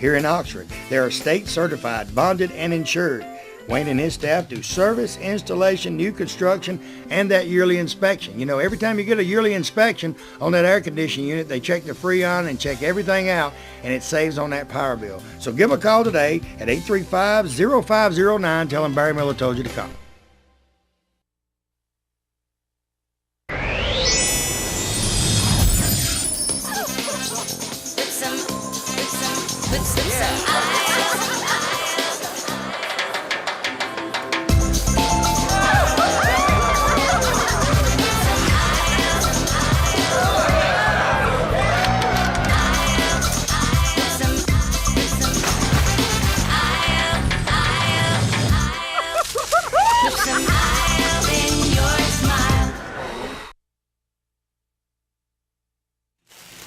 here in Oxford. They are state certified, bonded, and insured. Wayne and his staff do service, installation, new construction, and that yearly inspection. You know, every time you get a yearly inspection on that air conditioning unit, they check the Freon and check everything out, and it saves on that power bill. So give a call today at 835-0509. Tell them Barry Miller told you to call.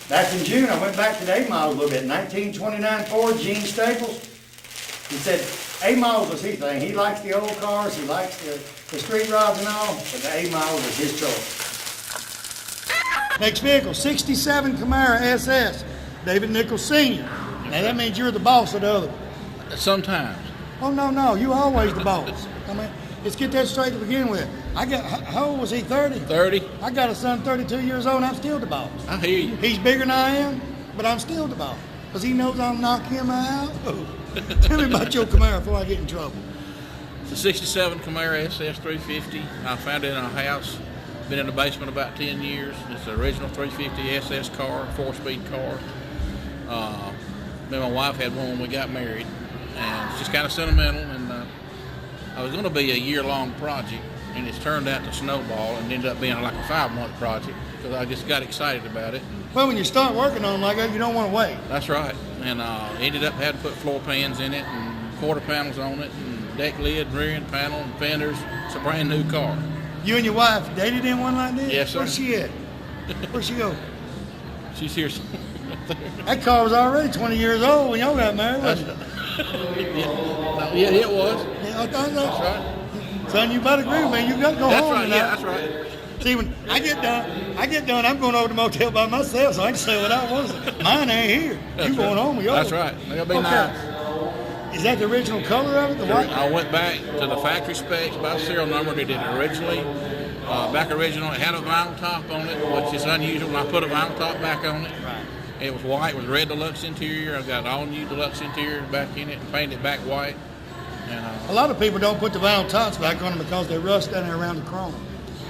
Back in June, I went back to the A model a little bit. 1929 Ford, Gene Staples. He said A models was his thing. He likes the old cars, he likes the street rods and all, but the A model was his choice. Next vehicle, 67 Camaro SS, David Nichols Sr. Now that means you're the boss of the other one. Sometimes. Oh, no, you always the boss. I mean, let's get that straight to begin with. How old was he, 30? 30. I got a son 32 years old and I'm still the boss. I hear you. He's bigger than I am, but I'm still the boss. Because he knows I'll knock him out. Tell me about your Camaro before I get in trouble. It's a 67 Camaro SS 350. I found it in our house. Been in the basement about 10 years. It's the original 350 SS car, 4-speed car. Me and my wife had one when we got married. And it's just kind of sentimental. And I was going to be a year-long project. And it's turned out to snowball and ended up being like a 5-month project because I just got excited about it. Well, when you start working on them like that, you don't want to wait. That's right. And ended up having to put floor pans in it and quarter panels on it and deck lid, rear end panel, and fenders. It's a brand new car. You and your wife dated in one like this? Yes, sir. Where's she at? Where's she go? She's here. That car was already 20 years old when y'all got married, wasn't it? Yeah, it was. Yeah, I thought so. That's right. Son, you better agree with me. You got to go That's home right. tonight. Yeah, that's right. See, when I get done, I'm going over to the motel by myself, so I can say what I want to say. Mine ain't here. You going home with yours. That's right. That'll be nice. Is that the original color of it, the white? I went back to the factory specs by serial number. They did it originally. Back original, it had a vinyl top on it, which is unusual. And I put a vinyl top back on it. Right. It was white with red deluxe interior. I got all new deluxe interior back in it and painted it back white. And, a lot of people don't put the vinyl tops back on them because they rust down there around the chrome.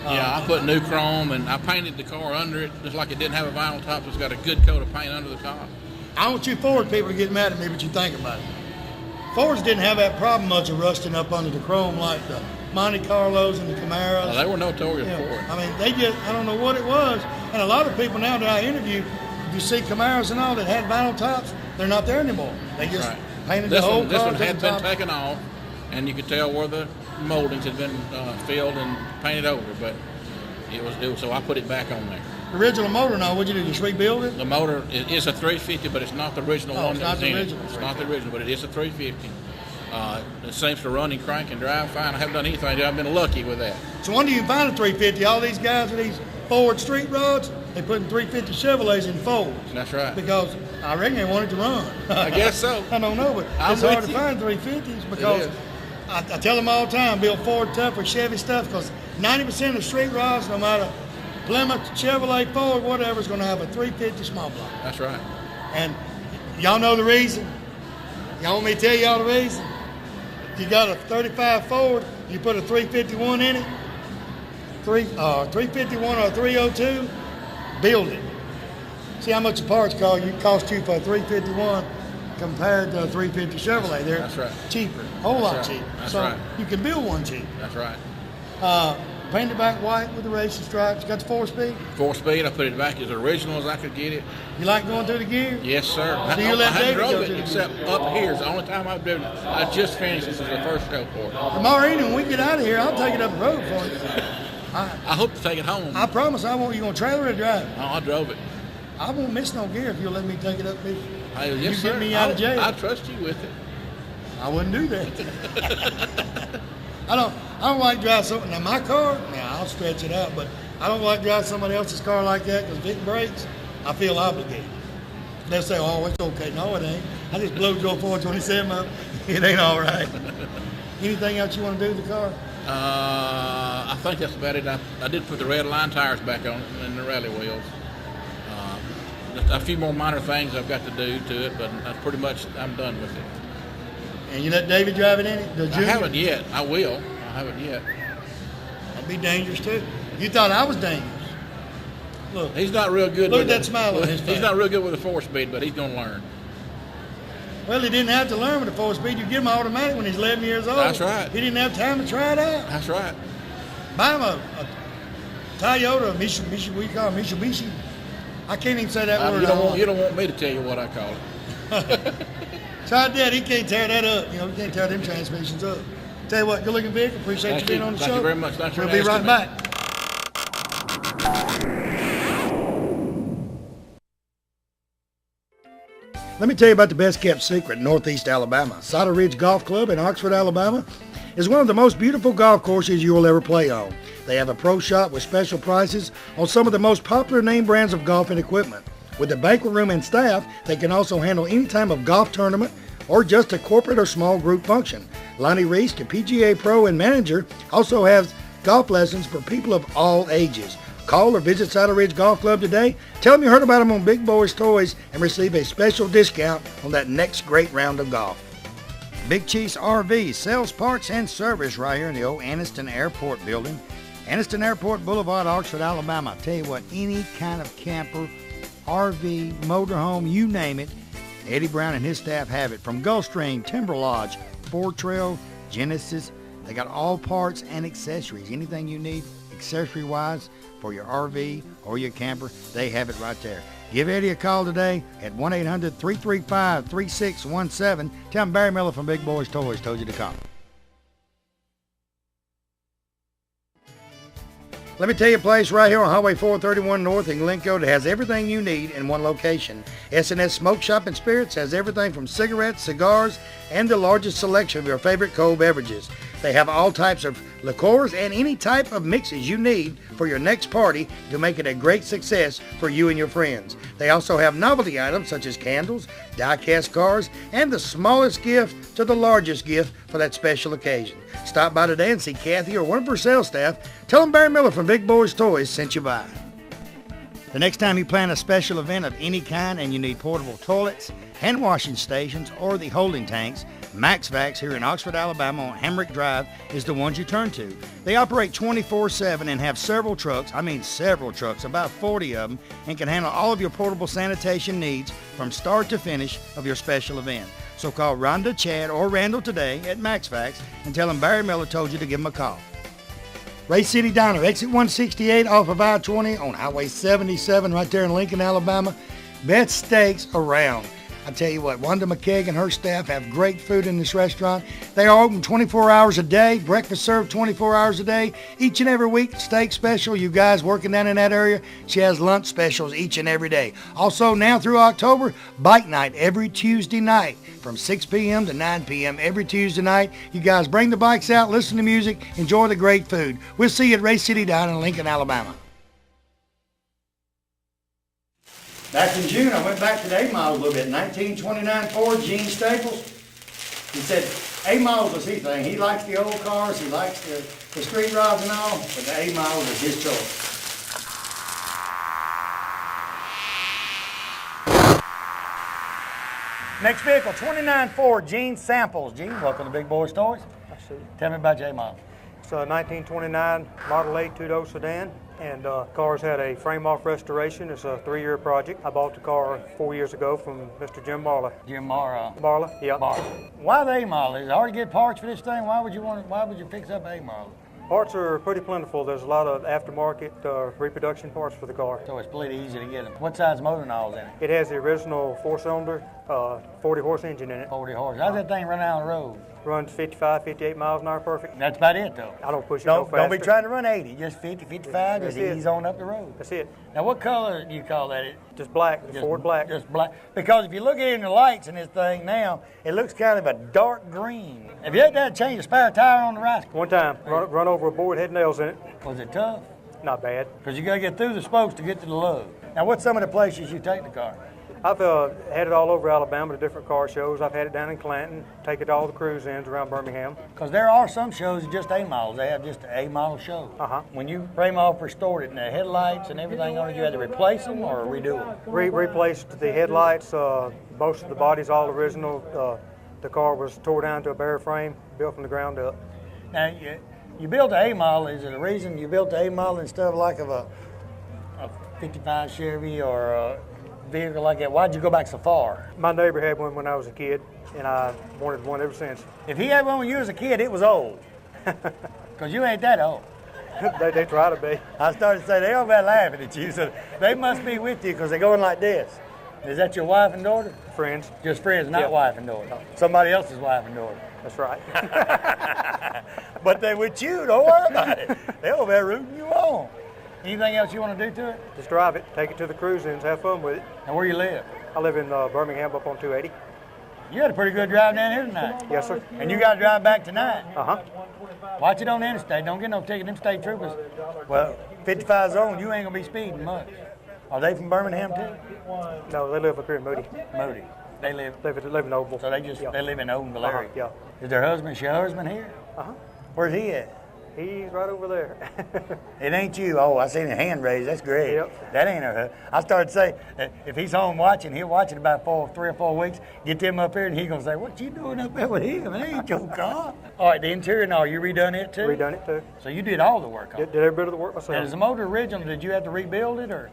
Yeah, I put new chrome and I painted the car under it just like it didn't have a vinyl top. It's got a good coat of paint under the top. I want you Ford people to get mad at me, but you think about it. Fords didn't have that problem much of rusting up under the chrome like the Monte Carlos and the Camaros. They were notorious for it. I mean, I don't know what it was. And a lot of people now that I interview, you see Camaros and all that had vinyl tops, they're not there anymore. They just painted the whole car. This one had been taken off, and you could tell where the moldings had been filled and painted over, but it was so I put it back on there. The original motor now, what'd you do, just rebuild it? The motor is a 350, but it's not the original one that was in it. It's not the original, but it is a 350. It seems to run and crank and drive fine. I haven't done anything. I've been lucky with that. So when do you find a 350? All these guys with these Ford street rods, they putting 350 Chevrolets in Fords. That's right. Because I reckon they wanted to run. I guess so. I don't know, but it's hard to find 350s because I tell them all the time, build Ford tough with Chevy stuff because 90% of street rods, no matter Plymouth, Chevrolet, Ford, whatever, is going to have a 350 small block. That's right. And y'all know the reason. Y'all want me to tell y'all the reason? If you got a 35 Ford, you put a 351 in it, 351 or a 302, build it. See how much the parts cost you for a 351 compared to a 350 Chevrolet. They're cheaper, a whole lot cheaper. That's so right. You can build one cheap. That's right. Painted back white with the racing stripes. Got the 4-speed? 4-speed. I put it back as original as I could get it. You like going through the gear? Yes, sir. So you let David drove go it through the except gear? up here. It's the only time I've driven it. I just finished this as the first show for it. Tomorrow evening, when we get out of here, I'll take it up the road for you. I hope to take it home. I promise I won't. You gonna trailer it or drive it? No, I drove it. I won't miss no gear if you'll let me take it up with you. Yes, you sir. get me out of jail. I trust you with it. I wouldn't do that. I don't like driving something. Now my car, I'll stretch it out, but I don't like driving somebody else's car like that because if it breaks, I feel obligated. They'll say, "Oh, it's okay." No, it ain't. I just blew Joe 427 up. It ain't all right. Anything else you want to do with the car? I think that's about it. I did put the red line tires back on it and the rally wheels. Just a few more minor things I've got to do to it, but that's pretty much, I'm done with it. And you let David drive it in it? I haven't yet. I will. I haven't yet. That'd be dangerous too. You thought I was dangerous. Look. He's not real good. Look at that smile on his face. He's not real good with a 4-speed, but he's going to learn. Well, he didn't have to learn with a 4-speed. You give him an automatic when he's 11 years old. That's right. He didn't have time to try it out. That's right. Buy him a Toyota, Mitsubishi, we call it Mitsubishi. I can't even say that word. You don't want me to tell you what I call it. Try that. He can't tear that up. You know, he can't tear them transmissions up. Tell you what, good looking vehicle. Appreciate you being on the show. Thank you very much. Thanks for We'll be right me. back. Let me tell you about the best kept secret in Northeast Alabama. Cider Ridge Golf Club in Oxford, Alabama is one of the most beautiful golf courses you will ever play on. They have a pro shop with special prices on some of the most popular name brands of golf and equipment. With a banquet room and staff, they can also handle any type of golf tournament or just a corporate or small group function. Lonnie Reese, the PGA Pro and manager, also has golf lessons for people of all ages. Call or visit Cider Ridge Golf Club today. Tell them you heard about them on Big Boyz Toys and receive a special discount on that next great round of golf. Big Chiefs RV sells parts and service right here in the old Anniston Airport building. Anniston Airport Boulevard, Oxford, Alabama. I'll tell you what, any kind of camper, RV, motorhome, you name it, Eddie Brown and his staff have it. From Gulfstream, Timber Lodge, Ford Trail, Genesis, they got all parts and accessories. Anything you need accessory-wise for your RV or your camper, they have it right there. Give Eddie a call today at 1-800-335-3617. Tell him Barry Miller from Big Boyz Toys told you to call. Let me tell you a place right here on Highway 431 North in Glencoe that has everything you need in one location. S&S Smoke Shop and Spirits has everything from cigarettes, cigars, and the largest selection of your favorite cold beverages. They have all types of liqueurs and any type of mixes you need for your next party to make it a great success for you and your friends. They also have novelty items such as candles, die-cast cars, and the smallest gift to the largest gift for that special occasion. Stop by today and see Kathy or one of her sales staff. Tell them Barry Miller from Big Boyz Toys sent you by. The next time you plan a special event of any kind and you need portable toilets, hand washing stations, or the holding tanks, Max Vax here in Oxford, Alabama on Hamrick Drive is the ones you turn to. They operate 24/7 and have several trucks, about 40 of them, and can handle all of your portable sanitation needs from start to finish of your special event. So call Rhonda, Chad, or Randall today at Max Vax and tell them Barry Miller told you to give them a call. Ray City Diner, exit 168 off of I-20 on Highway 77 right there in Lincoln, Alabama. Best steaks around. I tell you what, Wanda McKeag and her staff have great food in this restaurant. They are open 24 hours a day, breakfast served 24 hours a day. Each and every week, steak special. You guys working down in that area, she has lunch specials each and every day. Also, now through October, bike night every Tuesday night from 6 p.m. to 9 p.m. every Tuesday night. You guys bring the bikes out, listen to music, enjoy the great food. We'll see you at Ray City Diner in Lincoln, Alabama. Back in June, I went back to the A-Miles a little bit. 1929 Ford, Gene Staples. He said A-Miles was his thing. He likes the old cars, he likes the street rods and all, but the A-Miles was his choice. Next vehicle, 29 Ford, Gene Samples. Gene, welcome to Big Boyz Toys. Tell me about your A-Miles. It's a 1929 Model 8 two-door sedan, and car's had a frame-off restoration. It's a 3-year project. I bought the car 4 years ago from Mr. Jim Marla. Jim Marla. Marla, yeah. Marla. Why the A-Marla? Is it hard to get parts for this thing? Why would you fix up A-Marla? Parts are pretty plentiful. There's a lot of aftermarket reproduction parts for the car. So it's pretty easy to get them. What size motor and all's in it? It has the original 4-cylinder, 40-horse engine in it. 40 horse. How's that thing run down the road? Runs 55, 58 miles an hour perfect. That's about it, though. I don't push it no faster. Don't be trying to run 80. Just 50, 55. That's Just it. ease on up the road. That's it. Now, what color do you call that? Just black, Ford black. Just black. Because if you look at it in the lights in this thing now, it looks kind of a dark green. Have you had to change a spare tire on the rascal? One time, run over a board, had nails in it. Was it tough? Not bad. Because you got to get through the spokes to get to the lug. Now, what's some of the places you take the car? I've had it all over Alabama to different car shows. I've had it down in Clanton, take it to all the cruise-ins around Birmingham. Because there are some shows that just A-models. They have just an A-model show. When you frame off restored it and the headlights and everything on it, you had to replace them or redo them? Replaced the headlights, most of the body's all original. The car was tore down to a bare frame, built from the ground up. Now, you built the A-model. Is it a reason you built the A-model instead of like of a 55 Chevy or a vehicle like that? Why'd you go back so far? My neighbor had one when I was a kid, and I wanted one ever since. If he had one when you was a kid, it was old. Because you ain't that old. They try to be. I started to say, they all about laughing at you, so they must be with you because they're going like this. Is that your wife and daughter? Friends. Just friends, not Yep. wife and daughter. Somebody else's wife and daughter. That's right. But they with you, don't worry about it. They're over there rooting you on. Anything else you want to do to it? Just drive it, take it to the cruise-ins, have fun with it. And where you live? I live in Birmingham up on 280. You had a pretty good drive down here tonight. Yes, sir. And you got to drive back tonight. Uh-huh. Watch it on the interstate. Don't get no ticket. Them state troopers. Well, 55 zone, you ain't going to be speeding much. Are they from Birmingham too? No, they live up here in Moody. Moody. They live. Live in Oval. So they live in Owen, Valeria. Yeah. Is their husband, your husband here? Uh-huh. Where's he at? He's right over there. It ain't you. Oh, I seen a hand raised. That's great. Yep. That ain't her. I started to say, if he's home watching, he'll watch it about 3 or 4 weeks. Get them up here, and he's gonna say, "What you doing up there with him? It ain't your car." All right, the interior and all, you redone it too? Redone it too. So you did all the work on it. Did every bit of the work And is myself. the motor original? Did you have to rebuild it, or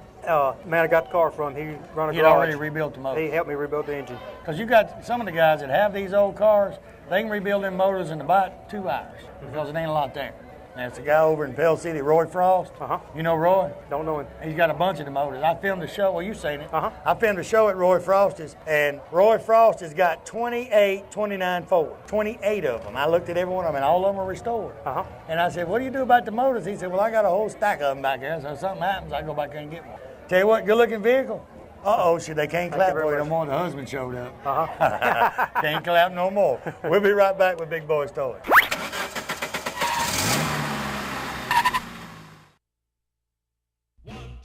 Man I got the car from, he run a you'd garage. already rebuilt the motor? He helped me rebuild the engine. Because you got some of the guys that have these old cars, they can rebuild them motors in about 2 hours because it ain't a lot there. And it's a guy over in Pell City, Roy Frost. Uh-huh. You know Roy? Don't know him. He's got a bunch of the motors. I filmed a show. Well, you seen it. Uh-huh. I filmed a show at Roy Frost's, and Roy Frost has got 28 29 Fords, 28 of them. I looked at every one of them, and all of them are restored. Uh-huh. And I said, "What do you do about the motors?" He said, "Well, I got a whole stack of them back there, so if something happens, I go back there and get one." Tell you what, good-looking vehicle. Uh-oh, shit, they can't clap you very for you no much. more. The husband showed up. Uh-huh. Can't clap no more. We'll be right back with Big Boyz Toyz.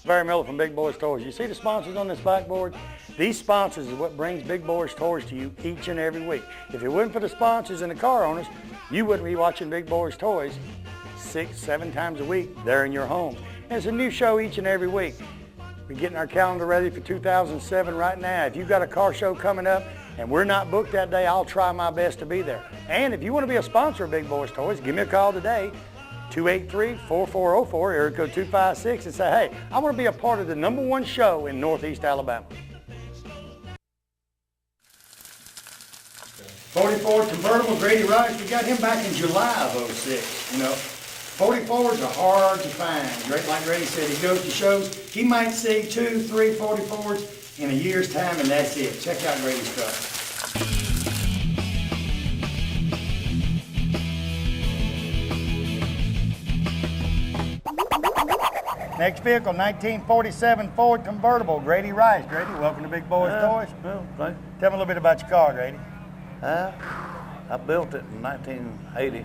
Barry Miller from Big Boyz Toyz. You see the sponsors on this backboard? These sponsors is what brings Big Boyz Toyz to you each and every week. If it wasn't for the sponsors and the car owners, you wouldn't be watching Big Boyz Toyz 6, 7 times a week there in your home. And it's a new show each and every week. We're getting our calendar ready for 2007 right now. If you've got a car show coming up and we're not booked that day, I'll try my best to be there. And if you want to be a sponsor of Big Boyz Toyz, give me a call today. 283-4404, area code 256, and say, hey, I want to be a part of the #1 show in Northeast Alabama. 44 convertible Grady Rice, we got him back in July of 06, you know. 44s are hard to find. Great, like Grady said, he goes to shows, he might see 2, 3 44s in a year's time, and that's it. Check out Grady's stuff. Next vehicle, 1947 Ford convertible, Grady Rice. Grady, welcome to Big Boyz Toyz. Well, thank you. Tell me a little bit about your car, Grady. I built it in 1980.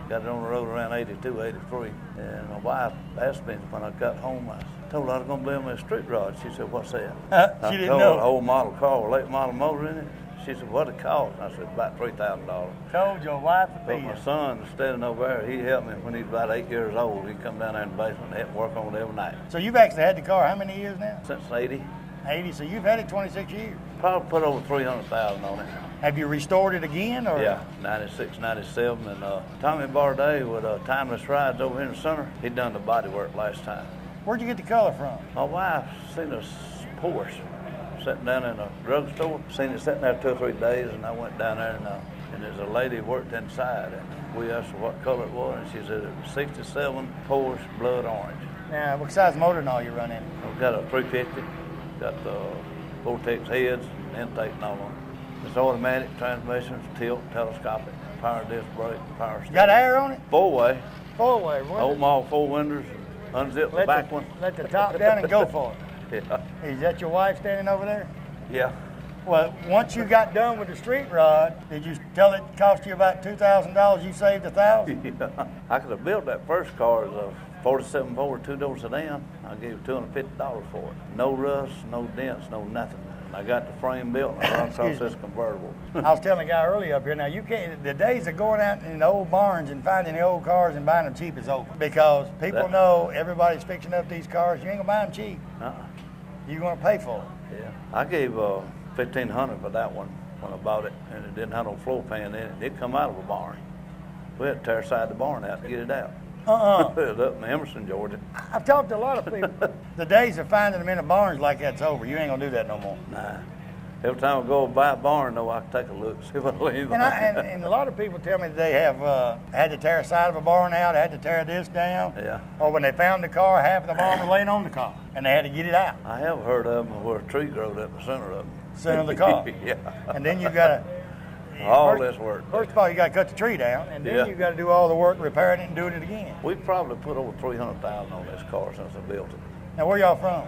Got it on the road around 82, 83. And my wife asked me when I got home, I told her I was going to build me a street rod. She said, "What's that?" She I didn't told know. her a whole model car with late model motor in it. She said, "What it cost?" I said, "About $3,000. Told your wife to But be my a... son is standing over there. He helped me when he was about 8 years old. He'd come down there in the basement and help work on it every night. So you've actually had the car how many years now? Since 80, 80, so you've had it 26 years. probably put over 300,000 on it. Have you restored it again, or? Yeah, 96, 97, and Tommy Barday with Timeless Rides over here in the center. He done the body work last time. Where'd you get the color from? My wife seen a Porsche sitting down in a drugstore. Seen it sitting there 2 or 3 days, and I went down there, and there's a lady worked inside, and we asked her what color it was, and she said it was 67 Porsche blood orange. Now, what size motor and all you run in? I've got a 350, got the Vortex heads, intake and all on it. It's automatic, transmissions, tilt, telescopic, power disc brake, power steering. Got air on it? 4-way, Four-way. old model 4 windows, unzip the back one. Let the top down and go for it. Yeah. Is that your wife standing over there? Yeah. Well, once you got done with the street rod, did you tell it cost you about $2,000? You saved $1,000? Yeah. I could have built that first car as a 47 Ford 2-door sedan. I gave $250 for it. No rust, no dents, no nothing. I got the frame built, and I run across this convertible. I was telling a guy earlier up here, now you can't, the days of going out in the old barns and finding the old cars and buying them cheap is over. Because people know everybody's fixing up these cars, you ain't gonna buy them cheap. You're gonna pay for it. Yeah, I gave $1,500 for that one when I bought it, and it didn't have no floor pan in it. It come out of a barn. We had to tear side the barn out to get it out. It was up in Emerson, Georgia. I've talked to a lot of people. The days of finding them in the barns like that's over. You ain't gonna do that no more. Nah. Every time I go buy a barn, though, I can take a look, see if I leave And, and a lot of people tell me that they have had to tear a side of a barn out, had to tear this down. Yeah. Or when they found the car, half of the barn was laying on the car, and they had to get it out. I have heard of them where a tree growed up in the center of them. Center of the car. Yeah. And then you gotta. All this work. First of all, you gotta cut the tree down, and then you gotta do all the work repairing it and doing it again. We probably put over $300,000 on this car since I built it. Now, where y'all from?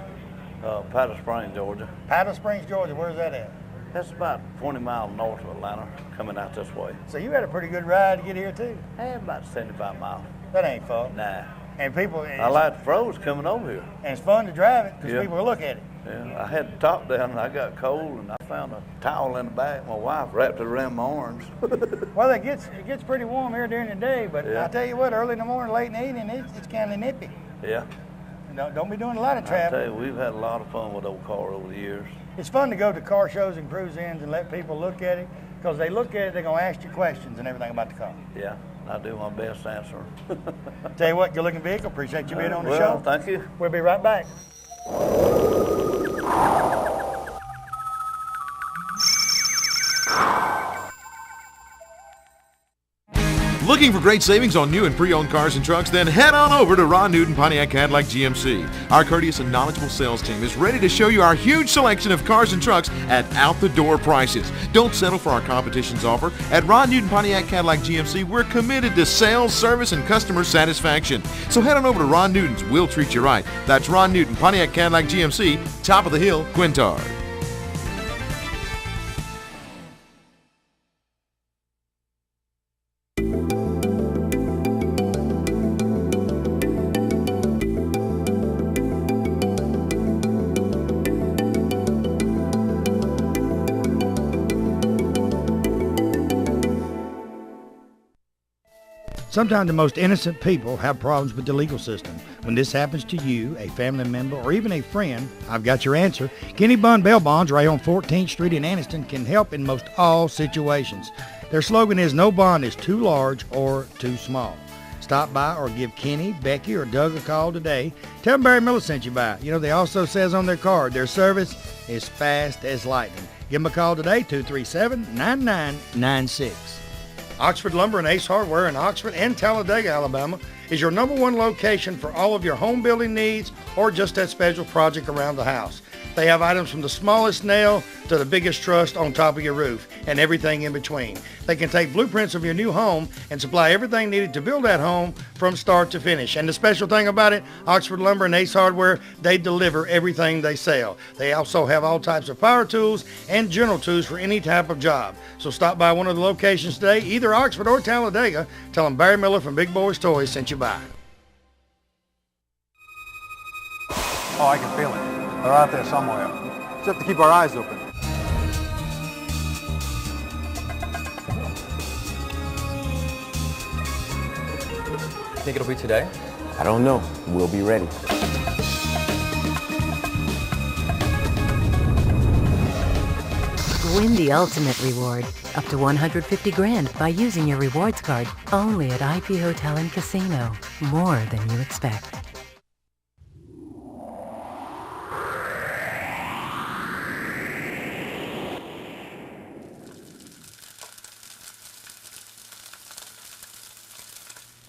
Powder Springs, Georgia. Powder Springs, Georgia. Where's that at? That's about 20 miles north of Atlanta, coming out this way. So you had a pretty good ride to get here too. About 75 miles. That ain't fun. Nah. And people. I like the pros coming over here. And it's fun to drive it because people will look at it. Yeah, I had the top down and I got cold and I found a towel in the back. My wife wrapped it around my arms. Well, it gets pretty warm here during the day, but I tell you what, early in the morning, late in the evening, it's kind of nippy. Yeah. Don't be doing a lot of I traveling. tell you, we've had a lot of fun with old car over the years. It's fun to go to car shows and cruise-ins and let people look at it, because they look at it, they're gonna ask you questions and everything about the car. Yeah, I do my best to answer. Tell you what, good looking vehicle. Appreciate you being on the well, show. Thank you. We'll be right back. Looking for great savings on new and pre-owned cars and trucks? Then head on over to Ron Newton Pontiac Cadillac GMC. Our courteous and knowledgeable sales team is ready to show you our huge selection of cars and trucks at out-the-door prices. Don't settle for our competition's offer. At Ron Newton Pontiac Cadillac GMC, we're committed to sales, service, and customer satisfaction. So head on over to Ron Newton's. We'll treat you right. That's Ron Newton Pontiac Cadillac GMC, top of the hill, Quintard. Sometimes the most innocent people have problems with the legal system. When this happens to you, a family member, or even a friend, I've got your answer. Kenny Bond Bail Bonds right on 14th Street in Anniston can help in most all situations. Their slogan is, no bond is too large or too small. Stop by or give Kenny, Becky, or Doug a call today. Tell them Barry Miller sent you by. You know, they also says on their card, their service is fast as lightning. Give them a call today, 237-9996. Oxford Lumber and Ace Hardware in Oxford and Talladega, Alabama is your #1 location for all of your home building needs or just that special project around the house. They have items from the smallest nail to the biggest truss on top of your roof and everything in between. They can take blueprints of your new home and supply everything needed to build that home from start to finish. And the special thing about it, Oxford Lumber and Ace Hardware, they deliver everything they sell. They also have all types of power tools and general tools for any type of job. So stop by one of the locations today, either Oxford or Talladega. Tell them Barry Miller from Big Boyz Toys sent you by. Oh, I can feel it. They're out there somewhere. Just have to keep our eyes open. Think it'll be today? I don't know. We'll be ready. Win the ultimate reward, up to $150 grand by using your rewards card only at IP Hotel and Casino. More than you expect.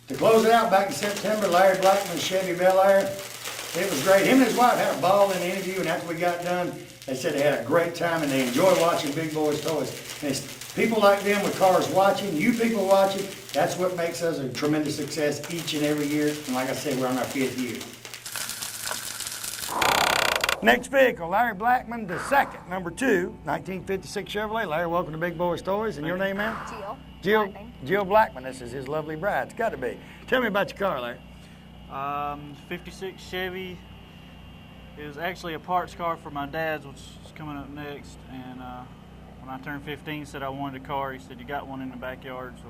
To close it out, back in September, Larry Blackman's Chevy Bel Air. It was great. Him and his wife had a ball in the interview, and after we got done, they said they had a great time and they enjoy watching Big Boyz Toys. And it's people like them with cars watching, you people watching, that's what makes us a tremendous success each and every year. And like I said, we're on our 5th year. Next vehicle, Larry Blackman, the second, number 2, 1956 Chevrolet. Larry, welcome to Big Boyz Toys. And your name, ma'am? Jill Blackman. This is his lovely bride. It's got to be. Tell me about your car, Larry. 56 Chevy. It was actually a parts car for my dad's, which is coming up next. And when I turned 15, said I wanted a car. He said, you got one in the backyard, so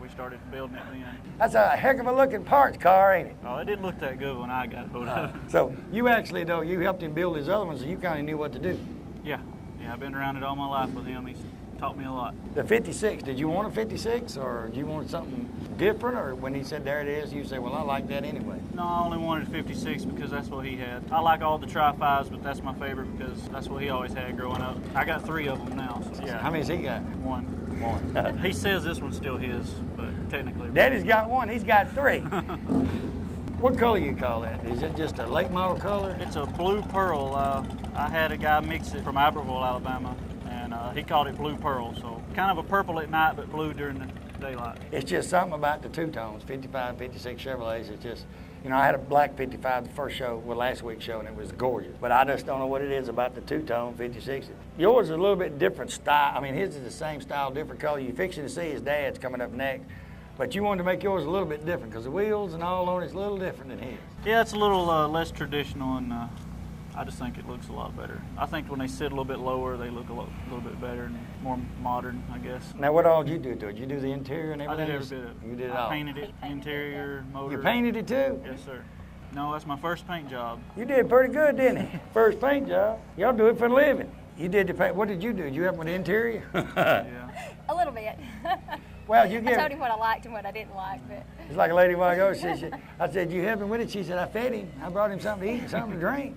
we started building it then. That's a heck of a looking parts car, ain't it? Oh, it didn't look that good when I got it. So you actually, though, you helped him build his other ones, so you kind of knew what to do. Yeah, I've been around it all my life with him. He's taught me a lot. The 56, did you want a 56 or did you want something different, or when he said there it is, you say, well, I like that anyway? No, I only wanted a 56 because that's what he had. I like all the Tri-5s, but that's my favorite because that's what he always had growing up. I got 3 of them now. So yeah. How many's he got? One. He says this one's still his, but technically. Daddy's got 1, he's got 3. What color you call that? Is it just a late model color? It's a blue pearl. I had a guy mix it from Aberville, Alabama, and he called it blue pearl. So kind of a purple at night, but blue during the daylight. It's just something about the two-tones, 55, 56 Chevrolets. It's just, you know, I had a black 55 the first show, well, last week's show, and it was gorgeous. But I just don't know what it is about the two-tone 56. Yours is a little bit different style. I mean, his is the same style, different color. You're fixing to see his dad's coming up next. But you wanted to make yours a little bit different because the wheels and all on it's a little different than his. Yeah, it's a little less traditional, and I just think it looks a lot better. I think when they sit a little bit lower, they look a little bit better and more modern, I guess. Now, what all did you do to it? Did you do the interior and everything? I did every bit of it. You did it I all? painted it, interior, motor. You painted it too? Yes, sir. No, that's my first paint job. You did pretty good, didn't you? First paint job. Y'all do it for a living. You did the paint. What did you do? Did you help with the interior? Yeah. A little bit. Well, you I give. told him what I liked and what I didn't like, but. It's like a lady a while ago. I said, you help him with it? She said, I fed him. I brought him something to eat and something to drink.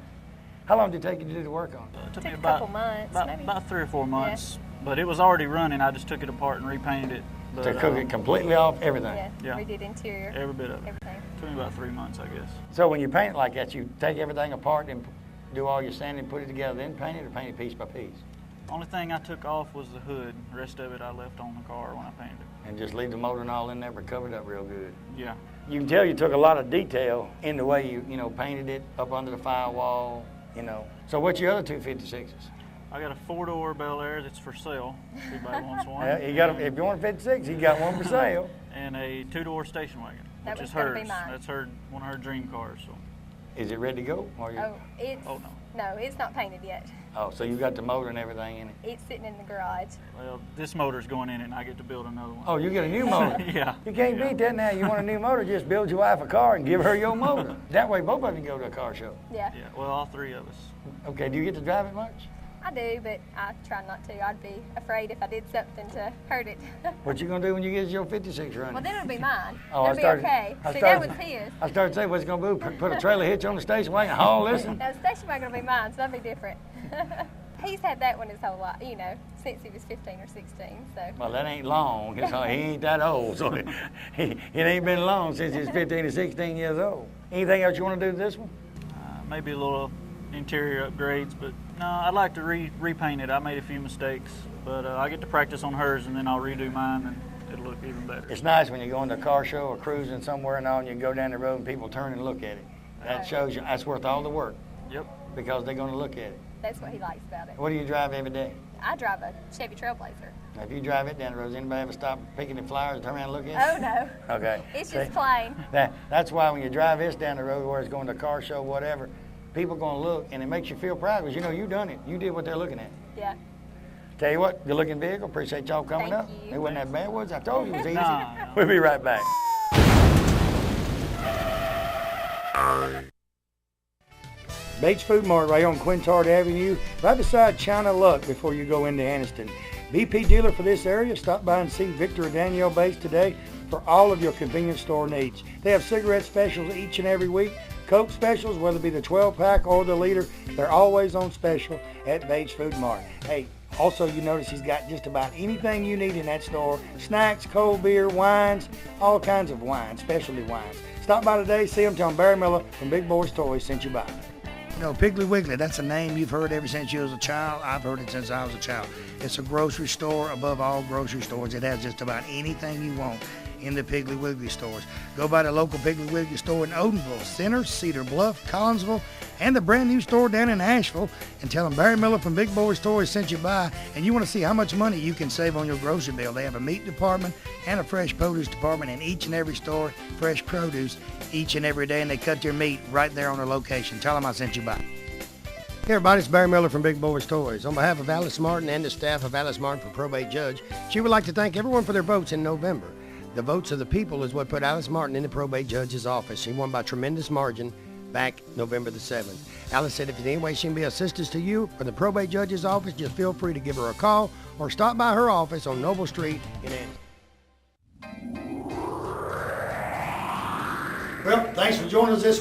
How long did it take you to do the work on it? It took me a couple months, maybe. About 3 or 4 months. Yeah. But it was already running. I just took it apart and repainted it. But, to cook it completely off everything? Yeah, we did interior. Every bit of it. Everything. It took me about 3 months, I guess. So when you paint it like that, you take everything apart and do all your sanding, put it together, then paint it, or paint it piece by piece? Only thing I took off was the hood. The rest of it I left on the car when I painted it. And just leave the motor and all in there, but covered up real good. Yeah. You can tell you took a lot of detail in the way you painted it up under the firewall, So what's your other two 56s? I got a 4-door Bel Air that's for sale. If anybody wants one. If you want a 56, you got one for sale. And a 2-door station wagon, that which is gonna hers. Be mine. That's one of her dream cars. So. Is it ready to go? Oh, no. No, it's not painted yet. Oh, so you got the motor and everything in it? It's sitting in the garage. Well, this motor's going in it, and I get to build another one. Oh, you get a new motor? Yeah. You can't beat that now. You want a new motor, just build your wife a car and give her your motor. That way both of you can go to a car show. Yeah. Yeah, well, all 3 of us. Okay, do you get to drive it much? I do, but I try not to. I'd be afraid if I did something to hurt it. What you gonna do when you get your 56 running? Well, then it'll be mine. Oh, it'll be okay. See, that was his. I started saying, what's it gonna do? Put a trailer hitch on the station wagon and haul this one? No, the station wagon will be mine, so that'll be different. He's had that one his whole life, since he was 15 or 16, so. Well, that ain't long. He ain't that old, so it ain't been long since he's 15 or 16 years old. Anything else you want to do to this one? Maybe a little interior upgrades, but no, I'd like to repaint it. I made a few mistakes, but I get to practice on hers, and then I'll redo mine, and it'll look even better. It's nice when you go into a car show or cruising somewhere and all, and you go down the road and people turn and look at it. That shows you that's worth all the work. Yep. Because they're going to look at it. That's what he likes about it. What do you drive every day? I drive a Chevy Trailblazer. Now, if you drive it down the road, does anybody ever stop picking the flowers and turn around and look at it? Oh, no. Okay. It's just plain. That's why when you drive this down the road, where it's going to a car show, whatever, people are going to look, and it makes you feel proud because you done it. You did what they're looking at. Yeah. Tell you what, good looking vehicle. Appreciate y'all coming Thank up. you. It wasn't that bad, was it? I told you it was easy. No. We'll be right back. Bates Food Mart right on Quintard Avenue, right beside China Luck before you go into Anniston. BP dealer for this area. Stop by and see Victor or Danielle Bates today for all of your convenience store needs. They have cigarette specials each and every week. Coke specials, whether it be the 12-pack or the liter, they're always on special at Bates Food Mart. Hey, also you notice he's got just about anything you need in that store. Snacks, cold beer, wines, all kinds of wines, specialty wines. Stop by today, see him, tell him Barry Miller from Big Boyz Toyz sent you by. You know, Piggly Wiggly, that's a name you've heard ever since you was a child. I've heard it since I was a child. It's a grocery store above all grocery stores. It has just about anything you want in the Piggly Wiggly stores. Go by the local Piggly Wiggly store in Odenville, Center, Cedar Bluff, Collinsville, and the brand new store down in Asheville, and tell them Barry Miller from Big Boyz Toyz sent you by, and you want to see how much money you can save on your grocery bill. They have a meat department and a fresh produce department in each and every store, fresh produce each and every day, and they cut their meat right there on their location. Tell them I sent you by. Hey everybody, it's Barry Miller from Big Boyz Toys. On behalf of Alice Martin and the staff of Alice Martin for Probate Judge, she would like to thank everyone for their votes in November. The votes of the people is what put Alice Martin in the Probate Judge's office. She won by tremendous margin back November the 7th. Alice said if there's any way she can be of assistance to you or the Probate Judge's office, just feel free to give her a call or stop by her office on Noble Street in Ann. Well, thanks for joining us this